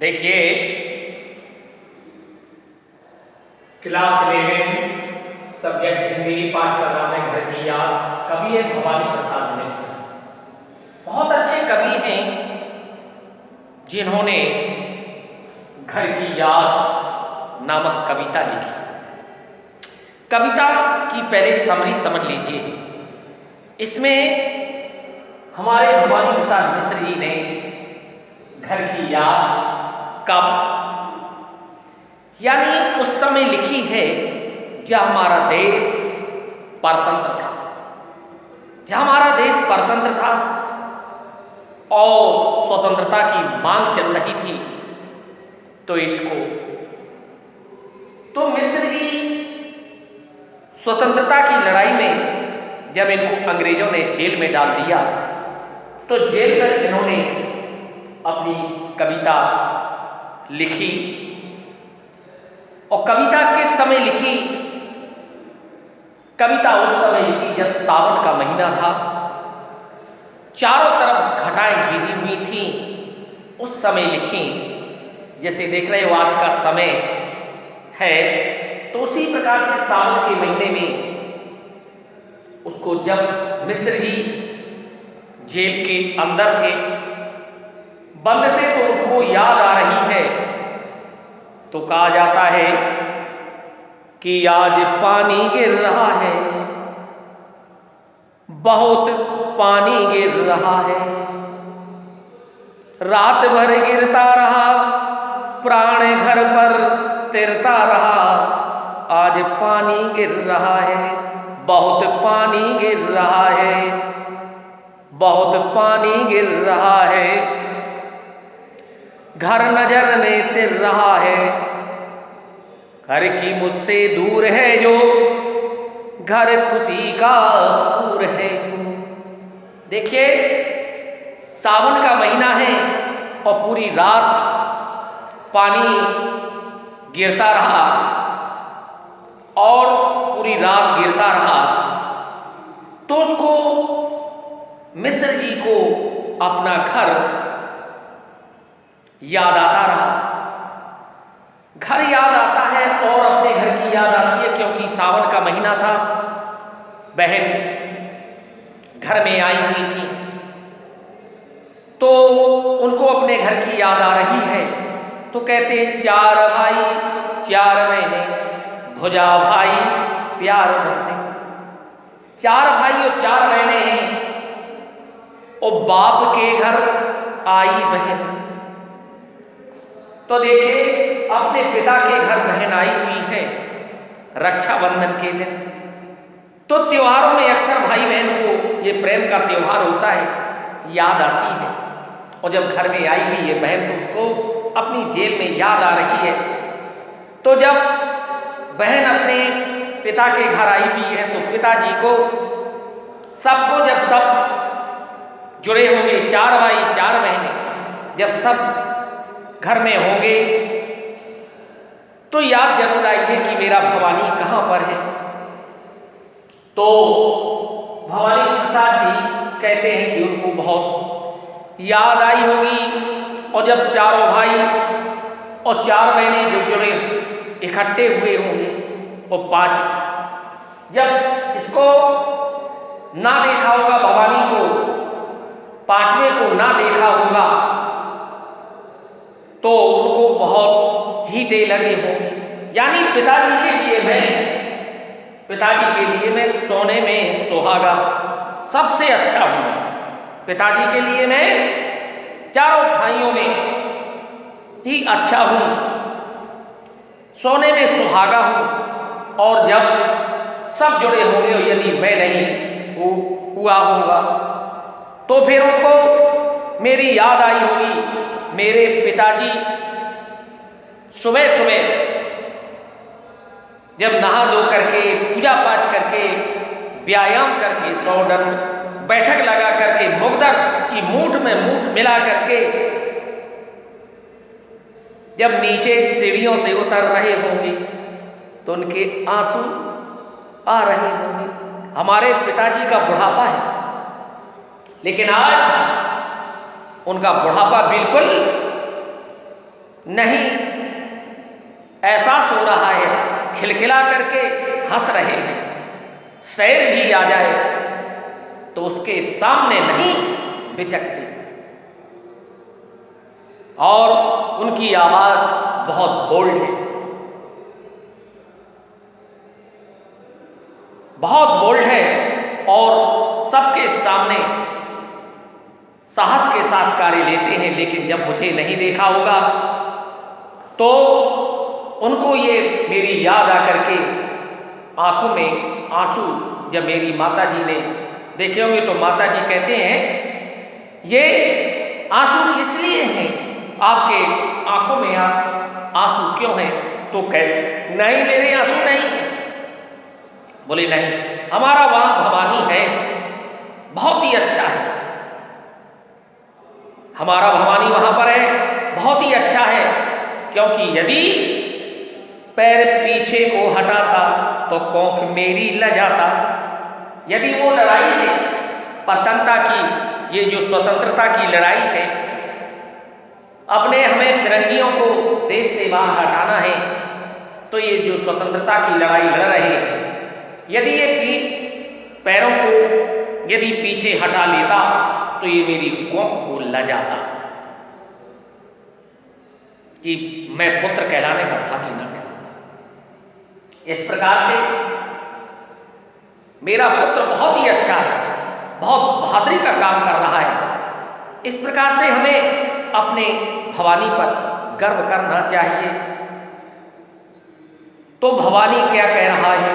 देखिए, class 11 subject Hindi पाठ का नाम है घर की याद। कवि है भवानी प्रसाद मिश्र। बहुत अच्छे कवि हैं जिन्होंने घर की याद नामक कविता लिखी। कविता की पहले समरी समझ लीजिए। इसमें हमारे भवानी प्रसाद मिश्र जी ने घर की याद कब, यानी उस समय लिखी है जब हमारा देश परतंत्र था, जब हमारा देश परतंत्र था और स्वतंत्रता की मांग चल रही थी। तो मिश्र जी स्वतंत्रता की लड़ाई में जब इनको अंग्रेजों ने जेल में डाल दिया, तो जेल में इन्होंने अपनी कविता लिखी। और कविता किस समय लिखी? कविता उस समय लिखी जब सावन का महीना था, चारों तरफ घटाएं घिरी हुई थी, उस समय लिखी। जैसे देख रहे हो आज का समय है, तो उसी प्रकार से सावन के महीने में उसको जब मिश्र जी जेल के अंदर थे, बंद थे, तो उसको याद आ रही है। तो कहा जाता है कि आज पानी गिर रहा है, बहुत पानी गिर रहा है, रात भर गिरता रहा, प्राण घर पर तिरता रहा, आज पानी गिर रहा है, बहुत पानी गिर रहा है, बहुत पानी गिर रहा है, घर नजर में तिर रहा है, घर की मुझसे दूर है जो, घर खुशी का दूर है जो। देखिए, सावन का महीना है और पूरी रात पानी गिरता रहा और पूरी रात गिरता रहा। तो उसको मिश्र जी को अपना घर याद आता रहा। घर याद आता है और अपने घर की याद आती है, क्योंकि सावन का महीना था, बहन घर में आई हुई थी, तो उनको अपने घर की याद आ रही है। तो कहते चार भाई चार बहने, भुजा भाई प्यार बहने। चार भाई और चार बहने हैं और बाप के घर आई बहन। तो देखिए, अपने पिता के घर बहन आई हुई है रक्षाबंधन के दिन। तो त्योहारों में अक्सर भाई बहन को, ये प्रेम का त्योहार होता है, याद आती है। और जब घर में आई हुई है बहन, तो उसको अपनी जेल में याद आ रही है। तो जब बहन अपने पिता के घर आई हुई है, तो पिताजी को सबको, जब सब जुड़े होंगे, चार भाई चार बहनें जब सब घर में होंगे, तो याद जरूर आई है कि मेरा भवानी कहाँ पर है। तो भवानी प्रसाद जी कहते हैं कि उनको बहुत याद आई होगी। और जब चारों भाई और चार बहनें जो जुड़े इकट्ठे हुए होंगे, और पांच, जब इसको ना देखा होगा, भवानी को, पांचवें को ना देखा होगा, तो उनको बहुत हीटे लगे होंगे। यानी पिताजी के लिए मैं सोने में सुहागा सबसे अच्छा हूँ। पिताजी के लिए मैं चारों भाइयों में ही अच्छा हूँ, सोने में सुहागा हूँ। और जब सब जुड़े होंगे, यदि मैं नहीं हुआ होगा, तो फिर उनको मेरी याद आई होगी। मेरे पिताजी सुबह सुबह जब नहा धो करके, पूजा पाठ करके, व्यायाम करके, 100 दंड बैठक लगा करके, मुगदर की मूठ में मूठ मिला करके जब नीचे सीढ़ियों से उतर रहे होंगे, तो उनके आंसू आ रहे होंगे। हमारे पिताजी का बुढ़ापा है, लेकिन आज उनका बुढ़ापा बिल्कुल नहीं एहसास हो रहा है, खिलखिला करके हंस रहे हैं, शैर भी आ जाए तो उसके सामने नहीं बिचकते। और उनकी आवाज बहुत बोल्ड है, बहुत बोल्ड है और सबके सामने साहस के साथ कार्य लेते हैं। लेकिन जब मुझे नहीं देखा होगा तो उनको ये मेरी याद आकर के आंखों में आंसू, जब मेरी माता जी ने देखे होंगे तो माता जी कहते हैं ये आंसू किस लिए हैं, आपके आंखों में आंसू क्यों हैं? तो कह नहीं मेरे आंसू नहीं है। बोले नहीं, हमारा वहां भवानी है, बहुत ही अच्छा है, हमारा भवानी वहां पर है, बहुत ही अच्छा है। क्योंकि यदि पैर पीछे को हटाता तो कोंख मेरी लजाता। यदि वो लड़ाई से स्वतंत्रता की, ये जो स्वतंत्रता की लड़ाई है, अपने हमें फिरंगियों को देश से बाहर हटाना है, तो ये जो स्वतंत्रता की लड़ाई लड़ रहे हैं, यदि ये पैरों को यदि पीछे हटा लेता तो ये मेरी कोंख को लजाता कि मैं पुत्र कहलाने का भागी न कहलाता। इस प्रकार से मेरा पुत्र बहुत ही अच्छा है, बहुत बहादुरी का काम कर रहा है। इस प्रकार से हमें अपने भवानी पर गर्व करना चाहिए। तो भवानी क्या कह रहा है,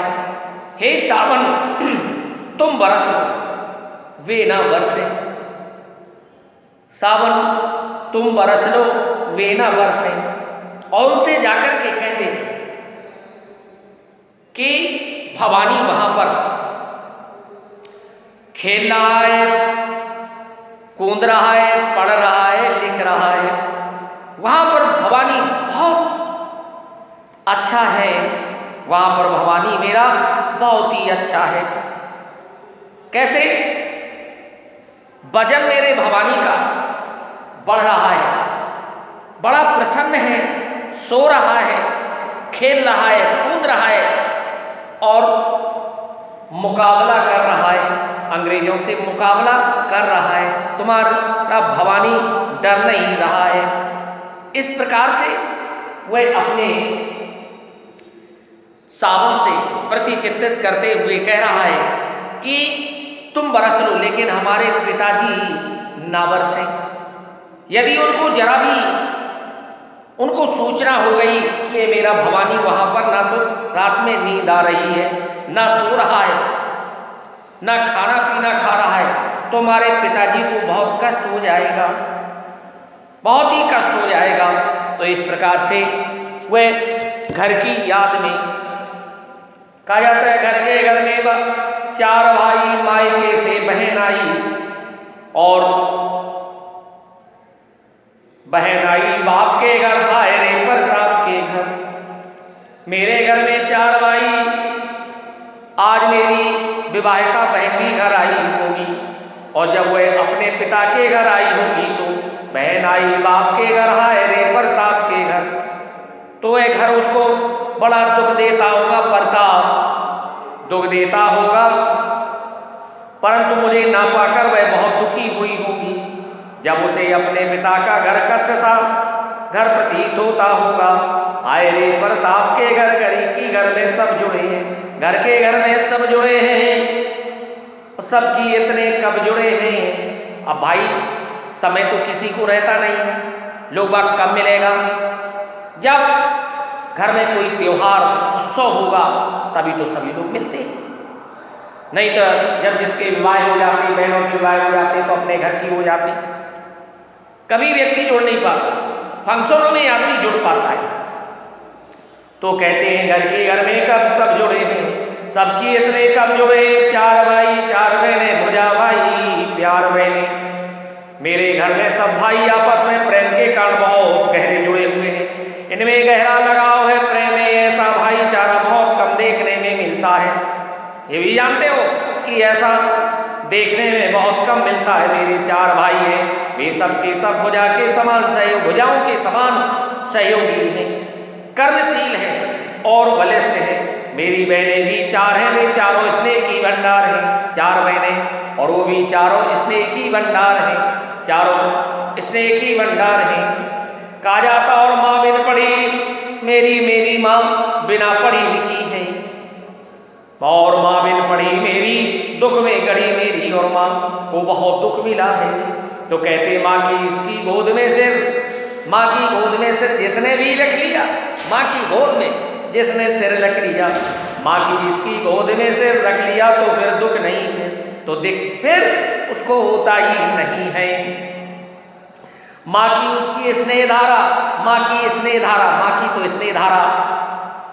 हे सावन तुम बरसो वे ना बरसे, सावन तुम बरस लो वे ना बरसे। और उनसे जाकर के कह दे कि भवानी वहां पर खेल रहा है, कूद रहा है, पढ़ रहा है, लिख रहा है, वहां पर भवानी बहुत अच्छा है, वहां पर भवानी मेरा बहुत ही अच्छा है। कैसे? वजन मेरे भवानी का बढ़ रहा है, बड़ा प्रसन्न है, सो रहा है, खेल रहा है, कूद रहा है और मुकाबला कर रहा है, अंग्रेजों से मुकाबला कर रहा है। तुम्हारा भवानी डर नहीं रहा है। इस प्रकार से वह अपने सावन से प्रतिचित्रित करते हुए कह रहा है कि तुम बरस लो लेकिन हमारे पिताजी ना बरसे। यदि उनको जरा भी उनको सूचना हो गई कि ये मेरा भवानी वहां पर ना तो रात में नींद आ रही है, ना सो रहा है, ना खाना पीना खा रहा है, तो हमारे पिताजी को बहुत कष्ट हो जाएगा, बहुत ही कष्ट हो जाएगा। तो इस प्रकार से वह घर की याद में कहा जाता है, घर में चार भाई मायके से बहन आई और बहन आई बाप के घर, हाय रे प्रताप के घर। मेरे घर में चार भाई, आज मेरी विवाहिता बहन भी घर आई होगी और जब वह अपने पिता के घर आई होगी तो बहन आई बाप के घर, हाय रे प्रताप के घर। तो वह घर उसको बड़ा दुख देता होगा, प्रताप दुख देता होगा, परंतु मुझे ना पाकर वह बहुत दुखी हुई होगी। जब उसे अपने पिता का घर कष्ट सा घर प्रतीत होता होगा, हाय रे प्रताप के घर, गरी की घर में सब जुड़े हैं, घर के घर में सब जुड़े हैं, सबकी इतने कब जुड़े हैं। अब भाई समय तो किसी को रहता नहीं है, लोग बाग कब मिलेगा। जब घर में कोई त्योहार उत्सव होगा तभी तो सभी लोग मिलते हैं, नहीं तो जब जिसके विवाह हो जाती, बहनों की विवाह हो जाती तो अपने घर की हो जाती, कभी व्यक्ति जुड़ नहीं पाता, फंक्शनों में आदमी जुड़ पाता है। तो कहते हैं घर के घर में कब सब जुड़े हैं, सबकी इतने कब जुड़े, चार भाई चार बहनें, भुजा भाई प्यार बहनें। मेरे घर में सब भाई आपस में प्रेम के कारण बहुत गहरे जुड़े हुए हैं, इनमें गहरा लगाव है, प्रेम में ऐसा भाईचारा बहुत कम देखने में मिलता है। ये भी जानते हो कि ऐसा देखने में बहुत कम मिलता है। मेरे चार भाई हैं, वे सब के सब भुजा के समान सहयोग, भुजाओं के समान सहयोगी हैं, कर्मशील हैं और बलिष्ठ हैं। मेरी बहनें भी 4 हैं, वे चारों स्नेह की भंडार हैं। 4 बहनें और वो भी चारों स्नेह की भंडार हैं, चारों स्नेह की भंडार हैं। कहा जाता और माँ बिन पढ़ी मेरी माँ बिना पढ़ी लिखी है, और माँ बिन पढ़ी मेरी दुख में गढ़ी मेरी, और माँ को बहुत दुख मिला है। तो कहते माँ की इसकी गोद में सिर, माँ की गोद में सिर जिसने भी रख लिया, माँ की गोद में जिसने सिर रख लिया, माँ की जिसकी गोद में सिर रख लिया, तो फिर दुख नहीं है, तो दिख फिर उसको होता ही नहीं है। माँ की उसकी स्नेह धारा, माँ की स्नेह धारा, माँ की तो स्नेह धारा,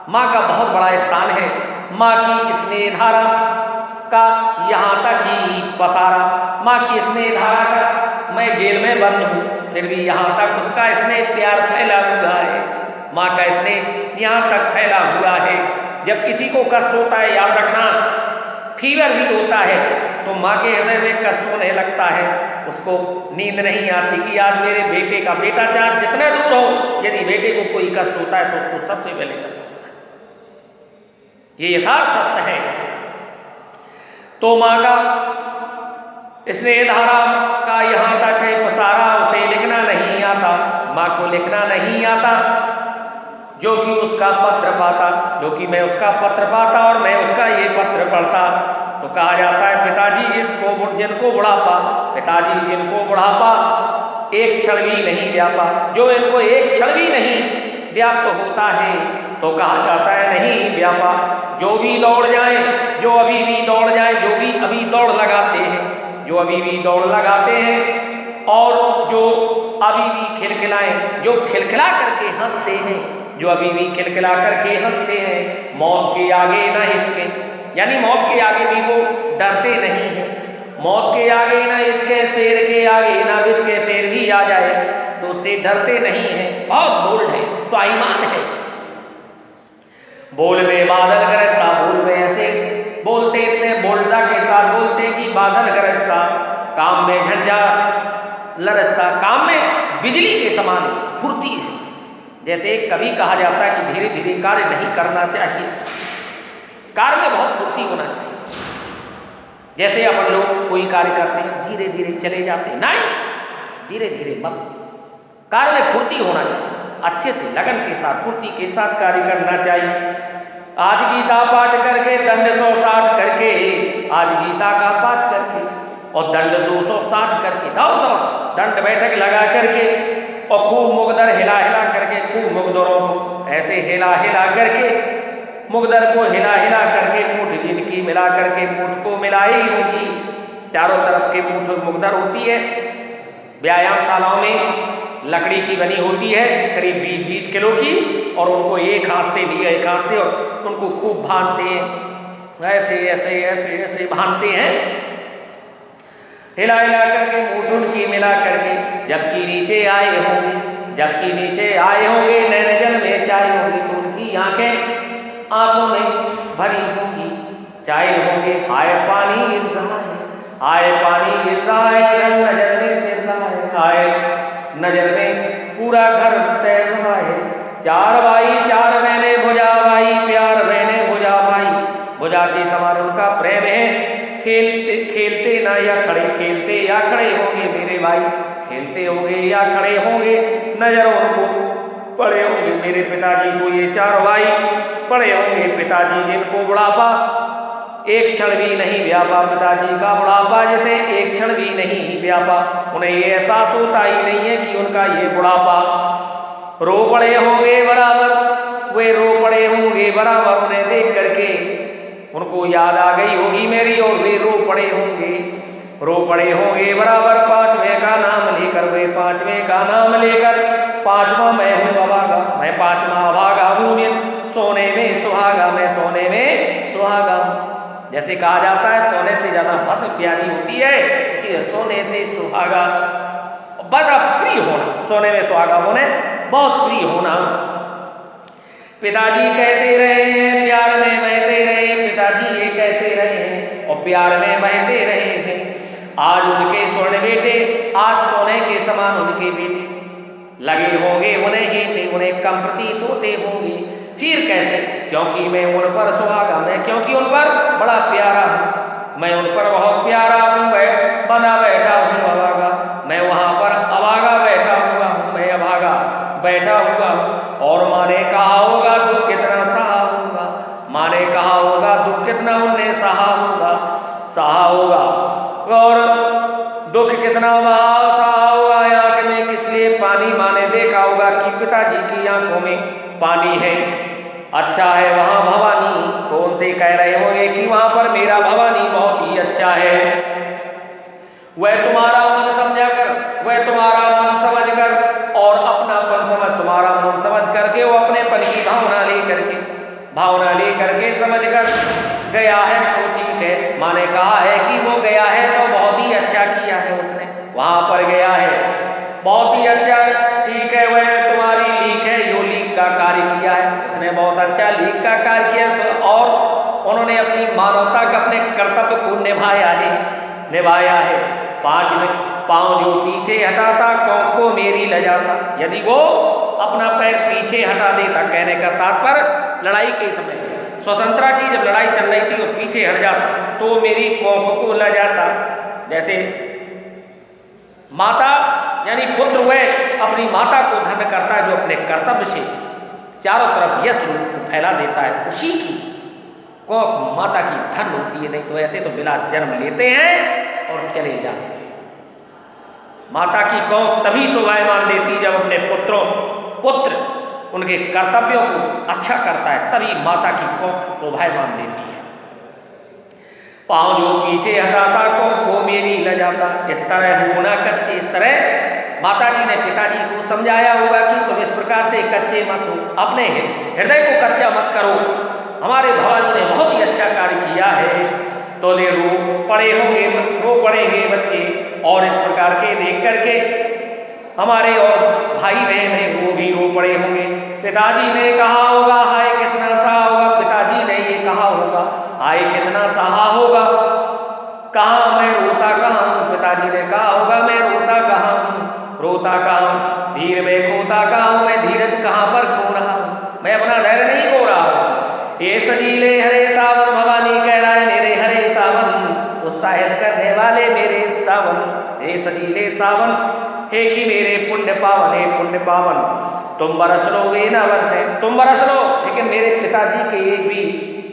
माँ का बहुत बड़ा स्थान है। माँ की स्नेह धारा का यहाँ तक ही पसारा, माँ की स्नेह धारा का, मैं जेल में बंद हूँ फिर भी यहाँ तक उसका स्नेह प्यार फैला हुआ है। माँ का स्नेह यहाँ तक फैला हुआ है। जब किसी को कष्ट होता है, याद रखना, फीवर भी होता है, तो माँ के हृदय में कष्ट होने लगता है, उसको नींद नहीं आती कि आज मेरे बेटे का, बेटा चाहे जितने दूर हो, यदि बेटे को कोई कष्ट होता है तो उसको सबसे पहले कष्ट होता है। ये यथार्थ सत्य है। तो माँ का स्नेह धारा का यहाँ तक है पसारा, उसे लिखना नहीं आता, माँ को लिखना नहीं आता, जो कि उसका पत्र पाता, जो कि मैं उसका पत्र पाता और मैं उसका ये पत्र पढ़ता। तो कहा जाता है पिताजी जिनको बुढ़ापा, पिताजी जिनको बुढ़ापा एक क्षण भी नहीं व्यापा, जो इनको एक क्षण भी नहीं व्याप्त होता है, तो कहा जाता है नहीं व्यापा। जो भी दौड़ जाए, जो अभी भी दौड़ जाए, जो भी अभी दौड़ लगाते हैं, जो अभी भी दौड़ लगाते हैं, और जो अभी भी खिलखिलाएं, जो खिलखिला करके हंसते हैं, जो अभी भी खिलखिला करके हंसते हैं, मौत के आगे न हिचके, यानी मौत के आगे भी वो डरते नहीं हैं। मौत के आगे न हिचके, शेर के आगे न बिचके, शेर भी आ जाए तो उससे डरते नहीं हैं। बहुत बोल्ड है, स्वाभिमान है। बोल में बादल गरजता, बोल में ऐसे बोलते, इतने बोल्डता के साथ बोलते हैं कि बादल गरजता, काम में झंझा लरजता, काम में बिजली के समान फुर्ती है। जैसे कभी कहा जाता है कि धीरे धीरे कार्य नहीं करना चाहिए, कार्य में बहुत फुर्ती होना चाहिए। जैसे अपन लोग कोई कार्य करते हैं, धीरे धीरे चले जाते हैं, नहीं, धीरे धीरे मत, कार्य में फुर्ती होना चाहिए, अच्छे से लगन के साथ, फुर्ती के साथ कार्य करना चाहिए। आज गीता पाठ करके, दंड 160 करके, आज गीता का पाठ करके और दंड 260 करके, 200 दंड बैठक लगा करके, और खूब मुगदर हिला हिला करके, खूब मुगदरों को ऐसे हिला हिला करके, मुगदर को हिला हिला करके, मूठ जिनकी मिला करके, मूठ को मिलाई होगी, चारों तरफ के मूठ मुगदर होती है। व्यायामशालाओं में लकड़ी की बनी होती है, करीब 20-20 किलो की, और उनको एक हाथ से लिए, एक हाथ से, और उनको खूब भानते हैं, ऐसे ऐसे ऐसे ऐसे भानते हैं, हिला हिला करके, मूठ उनकी मिला करके, जबकि नीचे आए होंगे, जबकि नीचे आए होंगे, नैन जल में चाय होगी, तो उनकी आंखें आंखों में भरी होंगी, चाय होंगे, हाय पानी गिर रहा है, हाय पानी गिर रहा है, इधर नजर में गिर रहा है, हाय नजर में पूरा घर तैर रहा है। 4 भाई 4 बहने, भुजा भाई प्यार बहने, भुजा भाई भुजा के समान उनका प्रेम है। खेलते खेलते ना या खड़े, खेलते या खड़े होंगे मेरे भाई, खेलते होंगे या खड़े होंगे, नजर उनको पड़े होंगे मेरे पिताजी को। ये 4 भाई पड़े होंगे पिताजी जिनको बुढ़ापा एक क्षण भी नहीं व्यापा, पिताजी का बुढ़ापा जैसे एक क्षण भी नहीं व्यापा, उन्हें ये एहसास होता ही नहीं है कि उनका ये बुढ़ापा। रो पड़े होंगे बराबर, वे रो पड़े होंगे बराबर, उन्हें देख करके उनको याद आ गई होगी मेरी, और वे रो पड़े होंगे, रो पड़े होंगे बराबर। 5वें का नाम लेकर, वे 5वें का नाम लेकर, 5वां मैं हूँ अभागा, मैं 5वां अभागा हूँ, सोने में सुहागा, मैं सोने में सुहागा हूँ। जैसे कहा जाता है सोने से ज्यादा भस्म प्यारी होती है, इसी सोने से सुहागा, बड़ा प्रिय होना, सोने में सुहागा होने बहुत प्रिय होना। पिताजी कहते रहे हैं प्यार में बहते रहे, पिताजी ये कहते रहे हैं और प्यार में बहते रहे हैं। आज उनके स्वर्ण बेटे, आज सोने के समान उनके बेटे, लगे होंगे उन्हें हेठे, उन्हें कम प्रतीत होते होंगे। फिर कैसे? क्योंकि मैं उन पर सुहागा, मैं क्योंकि उन पर बड़ा प्यारा हूँ, मैं उन पर बहुत प्यारा हूँ। मैं बना बैठा हूँ अभागा, मैं वहाँ पर अभागा बैठा हुआ हूँ, मैं अभागा बैठा हुआ हूँ। और माँ ने कहा होगा दुख कितना सहा होगा, माँ ने कहा होगा दुख कितना उनने सहा होगा, और दुख कितना वहा सहा होगा। आंख में किस लिए पानी, माँ ने देखा होगा कि पिताजी की आंखों में पानी है। अच्छा है वहाँ भवानी, तो उनसे कह रहे होंगे कि वहाँ पर मेरा भवानी बहुत ही अच्छा है। वह तुम्हारा मन समझा कर, वह तुम्हारा मन समझ कर और अपनापन समझ, तुम्हारा मन समझ करके, वो अपनेपन की भावना लेकर के समझ कर गया है, सो ठीक है। माँ ने कहा है कि वो गया है तो बहुत ही अच्छा किया है उसने, वहाँ पर गया है बहुत ही अच्छा, ठीक है। वह तुम्हारी लीक है, यो लीक का कार्य किया है उसने, बहुत अच्छा लीक का कार्य किया। और उन्होंने अपनी मानवता का, अपने कर्तव्य को निभाया है। पाँव जो पीछे हटाता कौन को मेरी लजाता, यदि वो अपना पैर पीछे हटा देता, कहने का तात्पर्य लड़ाई के समय, स्वतंत्रता की जब लड़ाई चल रही थी, वो पीछे हट जाता तो मेरी कोख को लजाता। जैसे माता यानी पुत्र वह अपनी माता को धन्य करता है, जो अपने कर्तव्य से चारों तरफ यश रूप फैला देता है, उसी की कोख माता की धन होती है। नहीं तो ऐसे तो बिना जन्म लेते हैं और चले जाते हैं। माता की कोख तभी शोभायमान देती जब अपने पुत्र उनके कर्तव्यों को अच्छा करता है, तभी माता की कोख शोभायमान देती है। पाँव जो पीछे हटाता कोख को मेरी लजाता, इस तरह होना कच्चे, इस तरह माता जी ने पिताजी को समझाया होगा कि तुम इस प्रकार से कच्चे मत हो, अपने हृदय को कच्चा मत करो, हमारे भवानी ने बहुत ही अच्छा कार्य किया है। तो ले रो पड़ेंगे बच्चे, और इस प्रकार के देख करके हमारे और भाई बहन हैं वो भी रो पड़े होंगे। पिताजी ने कहा होगा हाय कितना सहा होगा, पिताजी ने ये कहा होगा हाय कितना सहा होगा, कहाँ मैं रोता कहाँ हूँ, पिताजी ने कहा होगा मैं रोता कहाँ हूँ, धीर में खोता कहाँ हूँ, मैं धीरज कहाँ पर खो रहा हूँ, मैं अपना धैर्य नहीं खो रहा हूँ। ये सजीले हरे सावन, भवानी कह रहा है मेरे हरे सावन, उत्साहित करने वाले मेरे सावन, हे सजीले सावन, हे कि मेरे पुण्य पावन, तुम बरस लोगे न बरसे, तुम बरस लो लेकिन मेरे पिताजी के एक भी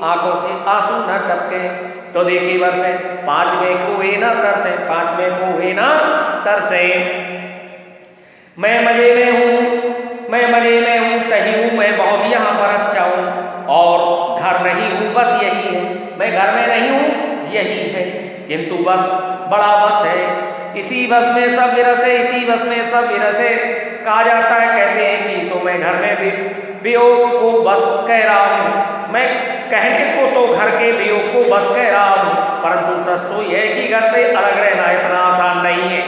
आंखों से आंसू न टपके, तो देखिए वर्षे 5 में कुएं न तरसे, 5 में कुएं न तरसे। मैं मजे में हूँ, सही हूँ, मैं बहुत यहाँ पर अच्छा हूँ, और घर नहीं हूँ बस यही है, मैं घर में नहीं हूँ यही है, किंतु बस बड़ा बस है, इसी बस में सब विरसे, इसी बस में सब विरसे। कहा जाता है, कहते हैं कि तो मैं घर में भी वियोग को बस कह रहा हूँ, मैं कहने को तो घर के वियोग को बस कह रहा हूँ, परंतु सच तो यह है कि घर से अलग रहना इतना आसान नहीं है।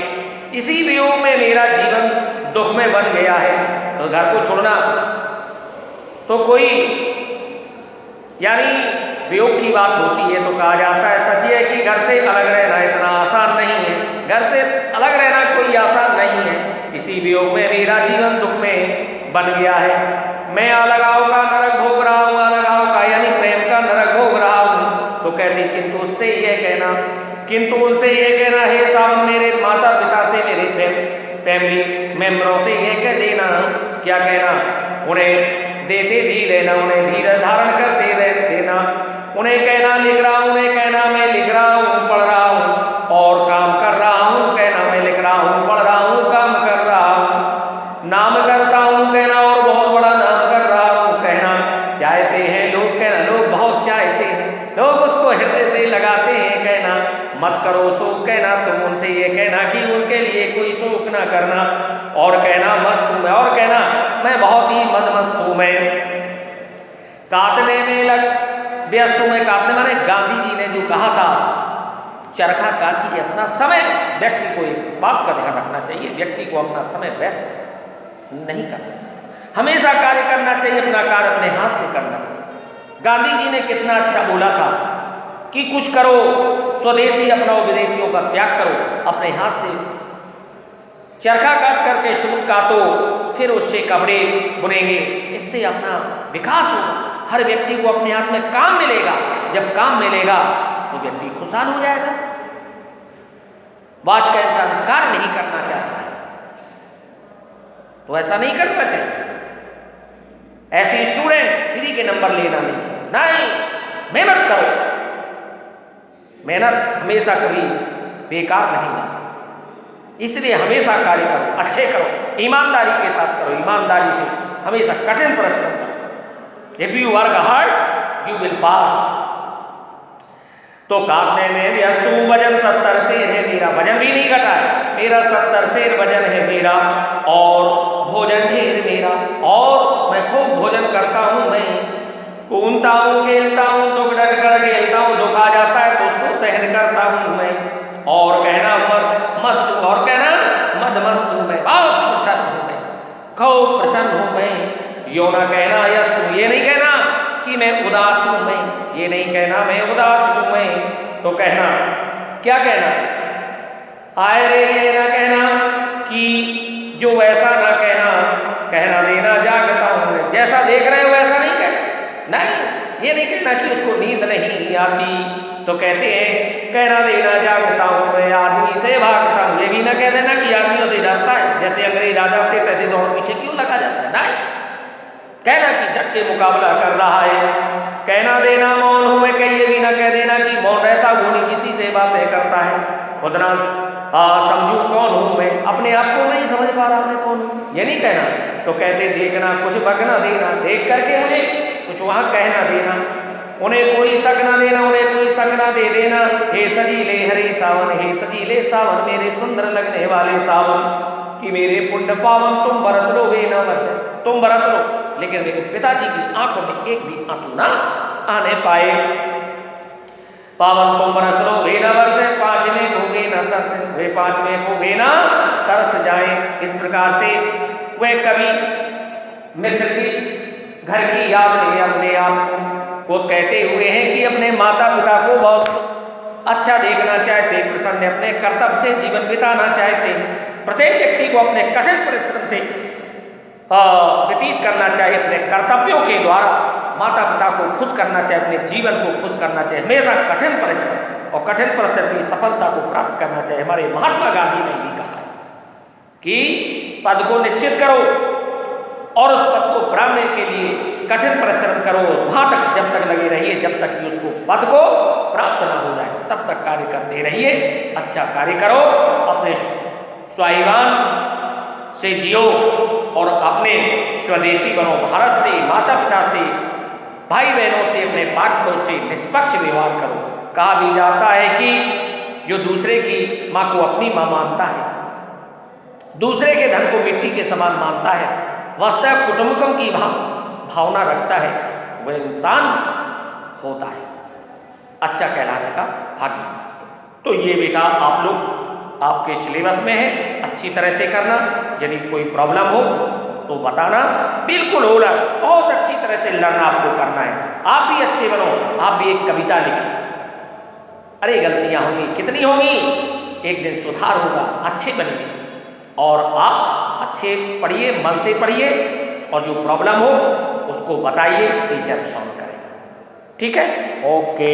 इसी वियोग में मेरा जीवन दुख में बन गया है, तो घर को छोड़ना तो कोई यानी वियोग की बात होती है, तो कहा जाता है सच है कि घर से अलग रहना इतना आसान नहीं है, घर से अलग रहना कोई आसान नहीं है। इसी वियोग में मेरा जीवन दुख में बन गया है, मैं अलगाव का नरक भोग रहा हूँ, अलगाव का यानी प्रेम का नरक भोग रहा हूँ। तो कहती किंतु उनसे ये कहना हे सावन, मेरे माता पिता से, मेरे फैमिली मेंबरों से ये कह देना, क्या कहना, उन्हें देते धीर रहना, उन्हें धीरज धारण करते देना, उन्हें कहना लिख रहा हूँ, उन्हें कहना मैं लिख रहा हूँ, पढ़ रहा हूँ और काम कर रहा हूँ, कहना मैं लिख रहा हूँ, पढ़ रहा हूँ, काम कर रहा हूँ, नाम करता हूँ, कहना और बहुत बड़ा नाम कर रहा हूँ, कहना चाहते हैं लोग, कहना लोग बहुत चाहते हैं, लोग उसको हृदय से लगाते हैं, कहना मत करो शोक, कहना तुम उनसे ये कहना कि उनके लिए कोई शोक ना करना, और कहना मस्त हूँ मैं, और कहना मैं बहुत ही मदमस्त हूँ मैं, काटने में व्यस्त हूँ मैं। काटने माने गांधी जी ने जो कहा था चरखा काटिए अपना समय, व्यक्ति को एक बात का ध्यान रखना चाहिए, व्यक्ति को अपना समय व्यस्त नहीं करना चाहिए, हमेशा कार्य करना चाहिए, अपना कार्य अपने हाथ से करना चाहिए। गांधी जी ने कितना अच्छा बोला था कि कुछ करो, स्वदेशी अपनाओ, विदेशियों का त्याग करो, अपने हाथ से चरखा काट करके सूत काटो, फिर उससे कपड़े बुनेंगे, इससे अपना विकास होगा। हर व्यक्ति को अपने हाथ में काम मिलेगा, जब काम मिलेगा तो व्यक्ति खुशहाल हो जाएगा। आज का इंसान कार्य नहीं करना चाहता है तो ऐसा नहीं करना चाहिए। ऐसे स्टूडेंट फ्री के नंबर लेना नहीं चाहिए, नहीं, मेहनत करो। मेहनत हमेशा कभी बेकार नहीं जाती, इसलिए हमेशा कार्य करो, अच्छे करो, ईमानदारी के साथ करो, ईमानदारी से हमेशा कठिन परिश्रम करो। If you work hard you will pass. तो काटने में व्यस्त हूँ, वजन 70 सेर है मेरा, वजन भी नहीं घटा है मेरा, 70 सेर वजन है मेरा, और भोजन ढेर मेरा, और मैं खूब भोजन करता हूँ, मैं घूमता हूँ, खेलता हूँ, दुख डट कर खेलता हूँ, दुख आ जाता है तो उसको सहन करता हूँ मैं, और कहना मस्त हूँ, और कहना मद मस्त हूँ मैं, बहुत प्रसन्न हूँ मैं, खूब प्रसन्न हूँ मैं। यो ना कहना यस तुम, ये नहीं कहना कि मैं उदास हूँ मैं, ये नहीं कहना मैं उदास हूँ मैं, तो कहना क्या कहना, आए रे ये ना कहना कि जो वैसा ना कहना, कहना देना जागता हूँ मैं, जैसा देख रहे हो वैसा नहीं कहना, नहीं ये नहीं कहना कि उसको नींद नहीं आती, तो कहते हैं कहना देना जागता हूँ मैं, आदमी से भागता हूँ, ये भी ना कह देना कि आदमियों से डरता है, जैसे अंग्रेज आ जाते तैसे दौड़ पीछे क्यों लगा जाता है, नहीं, कहना कि डट के मुकाबला कर रहा है। कहना देना मौन हूं मैं, कहीं ये भी ना कह देना कि मौन रहता हूं नहीं किसी से बातें करता है, खुद ना समझू कौन हूं मैं, अपने आप को नहीं समझ पा रहा मैं कौन हूं, ये नहीं कहना। तो कहते देखना कुछ बकना देना, देख करके मुझे कुछ वहां कहना देना, उन्हें कोई शक ना देना, उन्हें कोई शक ना दे देना। हे सजीले हरे सावन, हे सजीले सावन, मेरे सुंदर लगने वाले सावन, कि मेरे पुण्य पावन तुम बरस लो वे ना बरसे, तुम बरस लो लेकिन मेरे पिताजी की आंखों में एक भी आंसू ना आने पाए। पावन तुम बरस लो वे ना बरसे, पांचवें को वे ना तरस, वे पांचवें को वे ना तरस जाए। इस प्रकार से वे कवि मिस्र की घर की याद में अपने आप को कहते हुए हैं कि अपने माता पिता को बहुत अच्छा देखना चाहते, प्रसन्न अपने कर्तव्य से जीवन बिताना चाहते हैं। प्रत्येक व्यक्ति को अपने कठिन परिश्रम से व्यतीत करना चाहिए, अपने कर्तव्यों के द्वारा माता पिता को खुश करना चाहिए, अपने जीवन को खुश करना चाहिए, हमेशा कठिन परिश्रम और कठिन परिश्रम की सफलता को प्राप्त करना चाहिए। हमारे महात्मा गांधी ने भी कहा है कि पद को निश्चित करो और उस पद को प्राप्त के लिए कठिन परिश्रम करो, वहां तक जब तक लगे रहिए जब तक कि उसको पद को प्राप्त ना हो जाए, तब तक कार्य करते रहिए, अच्छा कार्य करो, अपने स्वाभिमान से जियो और अपने स्वदेशी बनो, भारत से, माता पिता से, भाई बहनों से, अपने पार्टनरों से निष्पक्ष व्यवहार करो। कहा भी जाता है कि जो दूसरे की माँ को अपनी माँ मानता है, दूसरे के धन को मिट्टी के समान मानता है, वास्तव कुटुंबकम की भावना रखता है, वह इंसान होता है अच्छा कहलाने का भागी। तो ये बेटा आप लोग आपके सिलेबस में है, अच्छी तरह से करना। यदि कोई प्रॉब्लम हो तो बताना, बिल्कुल होला, बहुत अच्छी तरह से लर्न आपको करना है। आप भी अच्छे बनो, आप भी एक कविता लिखिए। अरे गलतियां होंगी, कितनी होंगी, एक दिन सुधार होगा, अच्छे बनिए और आप अच्छे पढ़िए, मन से पढ़िए और जो प्रॉब्लम हो उसको बताइए, टीचर सॉल्व करेगा। ठीक है, ओके।